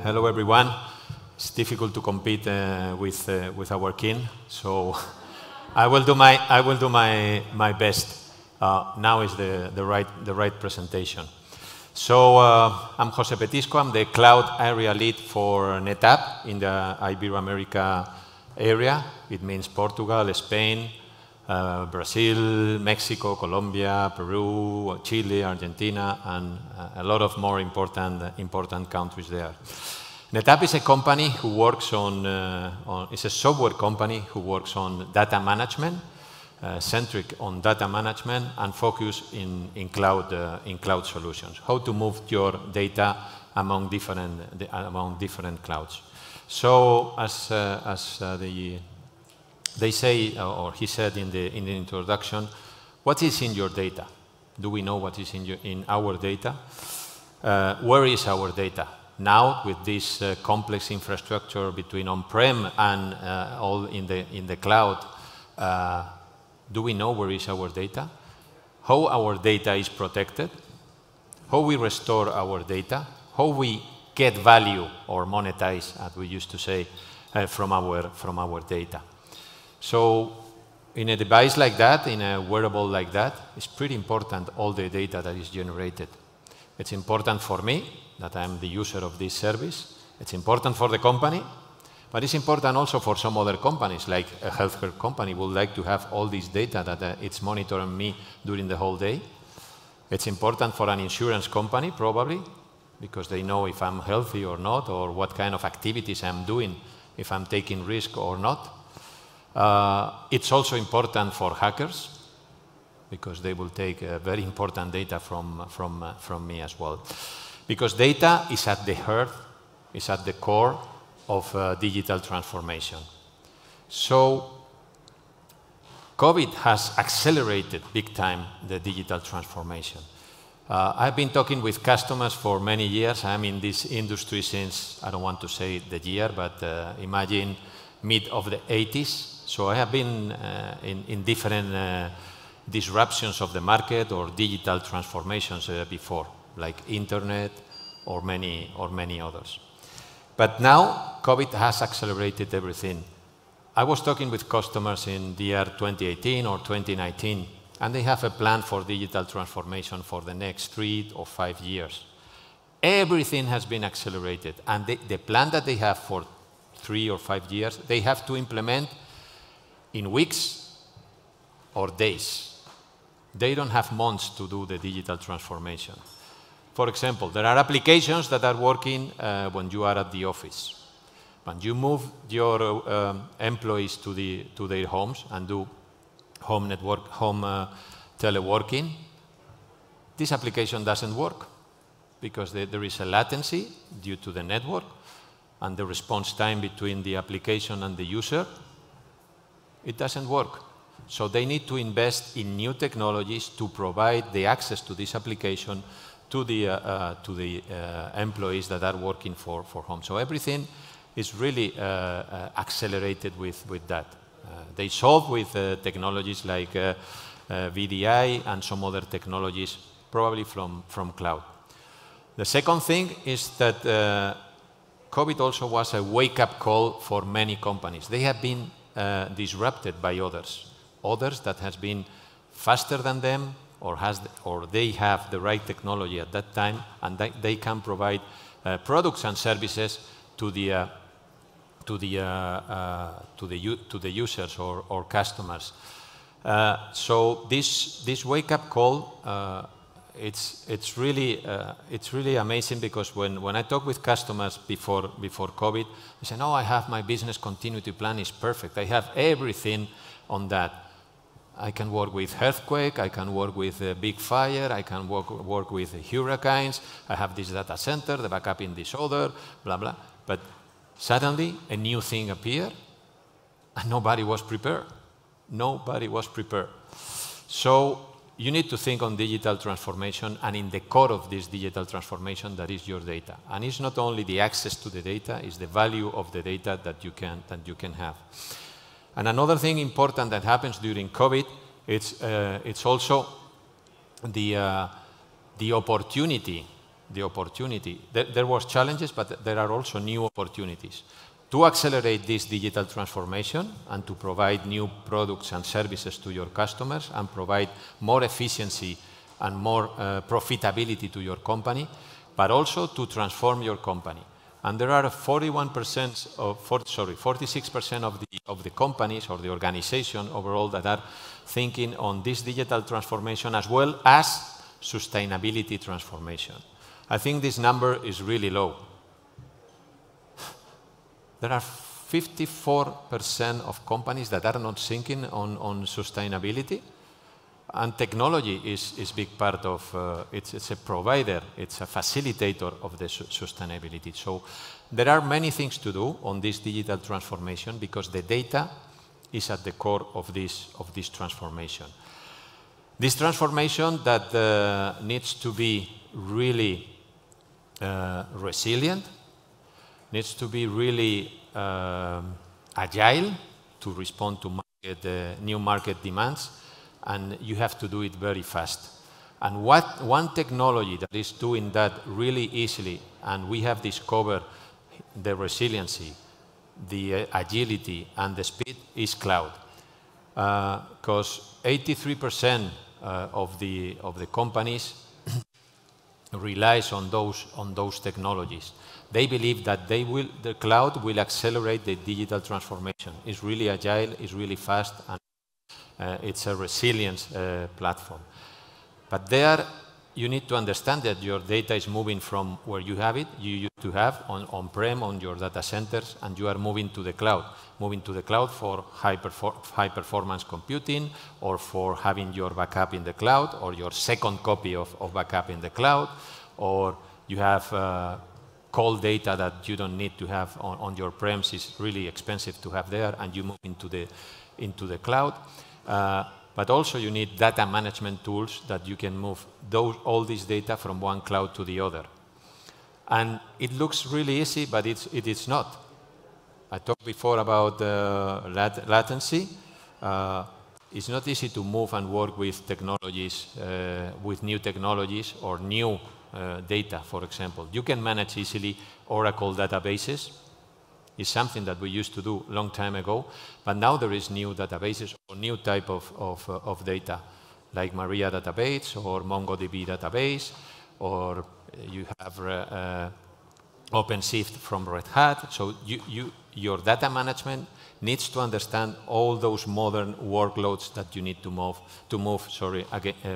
Hello, everyone. It's difficult to compete with our king, so I will do my best. Now is the right presentation. So I'm Jose Petisco. I'm the cloud area lead for NetApp in the Ibero-America area. It means Portugal, Spain, Brazil, Mexico, Colombia, Peru, Chile, Argentina, and a lot of more important countries there. NetApp is a company who works it's a software company who works on data management, centric on data management, and focus in cloud solutions. How to move your data among different clouds. So as they say, or he said in the introduction, what is in your data? Do we know what is in our data? Where is our data? Now, with this complex infrastructure between on-prem and all in the cloud, do we know where is our data? How our data is protected? How we restore our data? How we get value or monetize, as we used to say, from our data? So in a device like that, in a wearable like that, it's pretty important, all the data that is generated. It's important for me, that I'm the user of this service. It's important for the company, but it's important also for some other companies, like a healthcare company would like to have all this data that it's monitoring me during the whole day. It's important for an insurance company, probably, because they know if I'm healthy or not, or what kind of activities I'm doing, if I'm taking risk or not. It's also important for hackers, because they will take very important data from me as well. Because data is at the heart, is at the core of digital transformation. So COVID has accelerated big time the digital transformation. I've been talking with customers for many years. I'm in this industry since, I don't want to say the year, but imagine mid of the 80s. So I have been in different disruptions of the market or digital transformations before, like internet or many others. But now COVID has accelerated everything. I was talking with customers in the year 2018 or 2019, and they have a plan for digital transformation for the next 3 or 5 years. Everything has been accelerated, and the plan that they have for 3 or 5 years, they have to implement in weeks or days. They don't have months to do the digital transformation. For example, there are applications that are working when you are at the office. When you move your employees to their homes and do home teleworking, this application doesn't work because there is a latency due to the network and the response time between the application and the user. It doesn't work. So they need to invest in new technologies to provide the access to this application to the employees that are working for home. So everything is really accelerated with that. They solve with technologies like VDI and some other technologies, probably from cloud. The second thing is that COVID also was a wake-up call for many companies. They have been disrupted by others that has been faster than them, or they have the right technology at that time, and they can provide products and services to the users or customers. So this wake-up call, it's really amazing, because when I talk with customers before COVID, they say, "No, I have my business continuity plan is perfect. I have everything on that. I can work with earthquake, I can work with a big fire, I can work with hurricanes, I have this data center, the backup in this other, blah, blah." But suddenly a new thing appeared and nobody was prepared. Nobody was prepared. So you need to think on digital transformation, and in the core of this digital transformation, that is your data. And it's not only the access to the data, it's the value of the data that you can have. And another thing important that happens during COVID, it's also the opportunity the opportunity. There was challenges, but there are also new opportunities. To accelerate this digital transformation and to provide new products and services to your customers and provide more efficiency and more profitability to your company, but also to transform your company. And there are 46% of the companies or the organization overall that are thinking on this digital transformation as well as sustainability transformation. I think this number is really low. There are 54% of companies that are not thinking on sustainability, and technology is a big part of, it's a provider, it's a facilitator of the sustainability. So there are many things to do on this digital transformation because the data is at the core of this transformation. This transformation that needs to be really resilient, needs to be really agile to respond to new market demands, and you have to do it very fast. And one technology that is doing that really easily, and we have discovered the resiliency, the agility, and the speed, is cloud. Because 83% of the companies relies on those technologies. They believe that the cloud will accelerate the digital transformation. It's really agile, it's really fast, and it's a resilience platform. But there, you need to understand that your data is moving from where you have it, you used to have on-prem, on your data centers, and you are moving to the cloud. Moving to the cloud for high-performance computing, or for having your backup in the cloud, or your second copy of backup in the cloud, or you have cold data that you don't need to have on your premise. It's really expensive to have there, and you move into the cloud. But also you need data management tools that you can move all this data from one cloud to the other. And it looks really easy, but it is not. I talked before about latency. It's not easy to move and work with technologies, with new technologies or new data, for example. You can manage easily Oracle databases. It's something that we used to do a long time ago, but now there is new databases or new type of data, like Maria database or MongoDB database, or you have OpenShift from Red Hat. So your data management needs to understand all those modern workloads that you need to move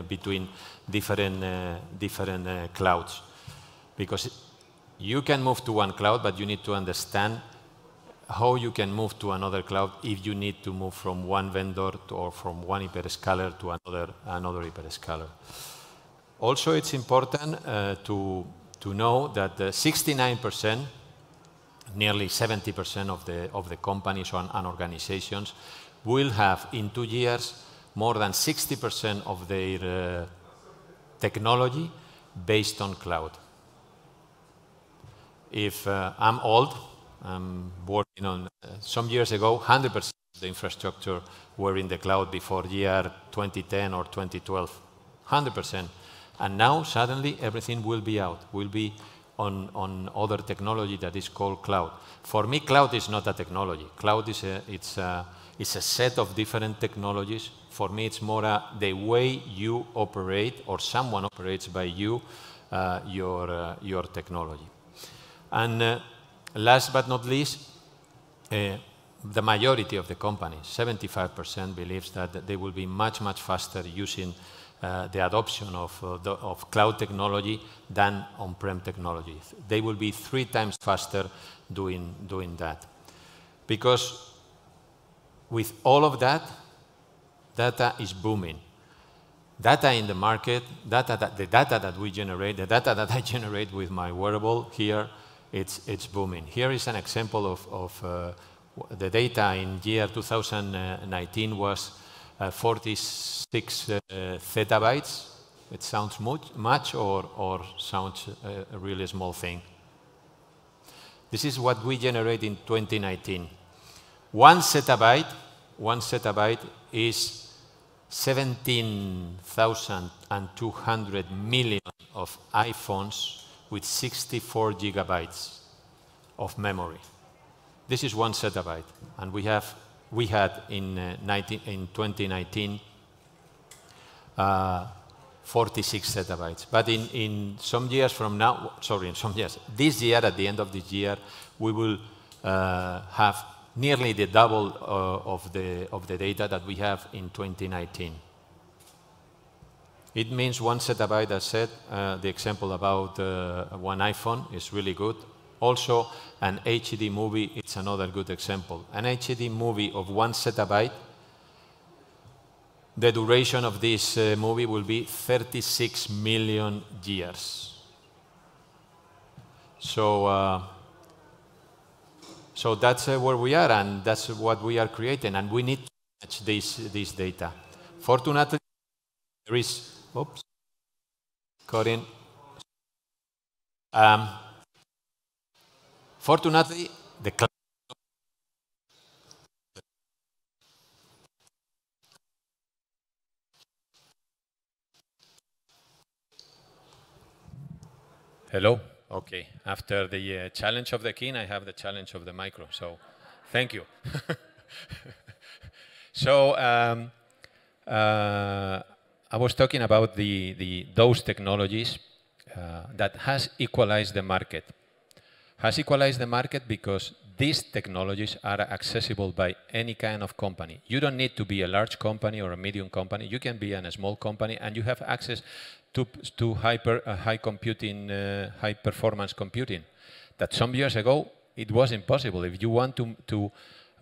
between different clouds. Because you can move to one cloud, but you need to understand how you can move to another cloud if you need to move from one vendor or from one hyperscaler to another hyperscaler. Also, it's important to know that 69%, nearly 70% of the companies and organizations will have in 2 years more than 60% of their technology based on cloud. If I'm old, I'm working on, some years ago, 100% of the infrastructure were in the cloud before year 2010 or 2012. 100%. And now, suddenly, everything will be out, will be on other technology that is called cloud. For me, cloud is not a technology. Cloud is a set of different technologies. For me, it's more the way you operate, or someone operates by you, your technology. And last but not least, the majority of the companies, 75%, believes that they will be much, much faster using the adoption of cloud technology than on-prem technologies. They will be 3 times faster doing that. Because with all of that, data is booming. Data in the market, the data that we generate, the data that I generate with my wearable here, it's booming. Here is an example of the data in year 2019 was 46 zettabytes. It sounds much or sounds a really small thing. This is what we generate in 2019. 1 zettabyte is 17,200 million of iPhones with 64 gigabytes of memory. This is 1 zettabyte, and we had in 2019 46 zettabytes. But in some years from now, sorry, in some years, this year, at the end of this year, we will have nearly the double of the data that we have in 2019. It means 1 zettabyte, as said, the example about one iPhone is really good. Also, an HD movie, it's another good example. An HD movie of 1 zettabyte, the duration of this movie will be 36 million years. So that's where we are, and that's what we are creating, and we need to match this data. Fortunately, there is, oops, Corinne. Fortunately, the cloud. Hello? Okay. After the challenge of the king, I have the challenge of the micro. So, thank you. So, I was talking about those technologies that has equalized the market. Has equalized the market because these technologies are accessible by any kind of company. You don't need to be a large company or a medium company. You can be a small company, and you have access to high computing, high performance computing. That some years ago it was impossible. If you want to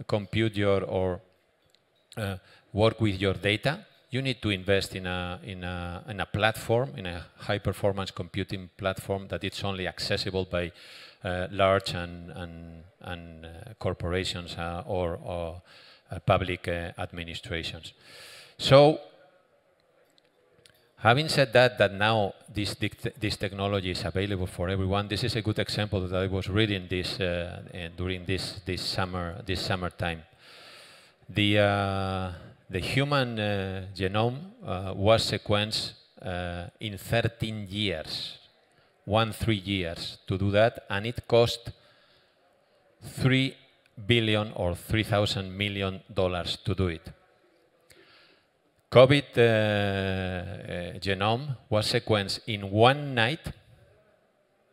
compute or work with your data, you need to invest in a platform, in a high performance computing platform that it's only accessible by large and corporations or public administrations. So, having said that now this technology is available for everyone, this is a good example that I was reading this during this summertime. The human genome was sequenced in 13 years. 13 years to do that, and it cost $3 billion or $3,000 million to do it. COVID genome was sequenced in one night.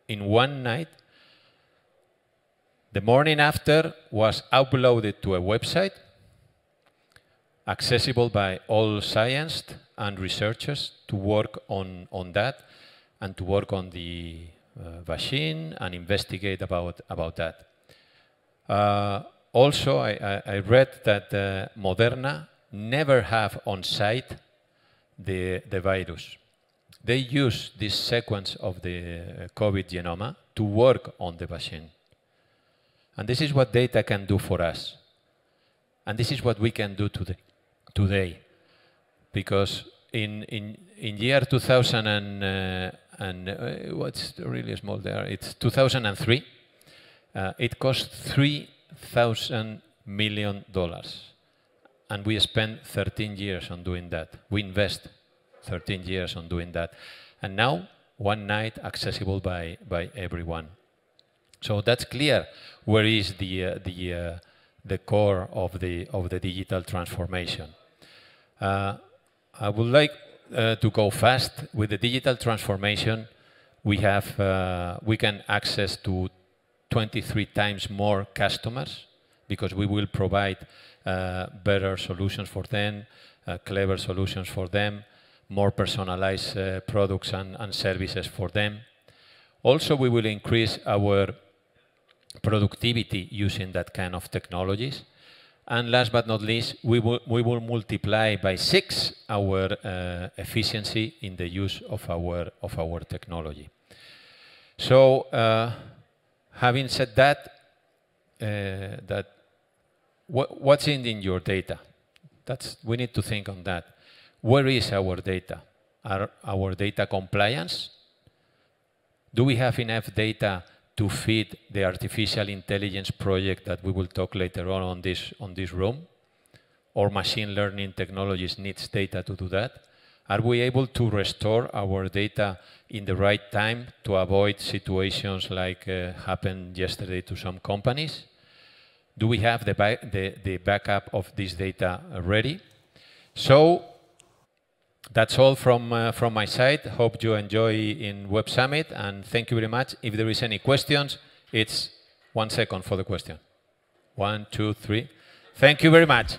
In one night. The morning after was uploaded to a website, accessible by all scientists and researchers to work on that, and to work on the vaccine and investigate about that. Also, I read that Moderna never have on site the virus. They use this sequence of the COVID genome to work on the vaccine. And this is what data can do for us. And this is what we can do today. Because in year 2000 and what's really small there? It's 2003. It cost $3,000 million, and we spent 13 years on doing that. We invest 13 years on doing that, and now one night accessible by everyone. So that's clear. Where is the core of the digital transformation? I would like to go fast. With the digital transformation, we can access to 23 times more customers, because we will provide better solutions for them, clever solutions for them, more personalized products and services for them. Also, we will increase our productivity using that kind of technologies. And last but not least, we will multiply by 6 our efficiency in the use of our technology. So, having said that, what's in your data? We need to think on that. Where is our data? Are our data compliance? Do we have enough data to feed the artificial intelligence project that we will talk later on this room? Or machine learning technologies needs data to do that? Are we able to restore our data in the right time to avoid situations like happened yesterday to some companies? Do we have the backup of this data ready? So that's all from my side. Hope you enjoy in Web Summit, and thank you very much. If there is any questions, it's 1 second for the question. 1, 2, 3. Thank you very much.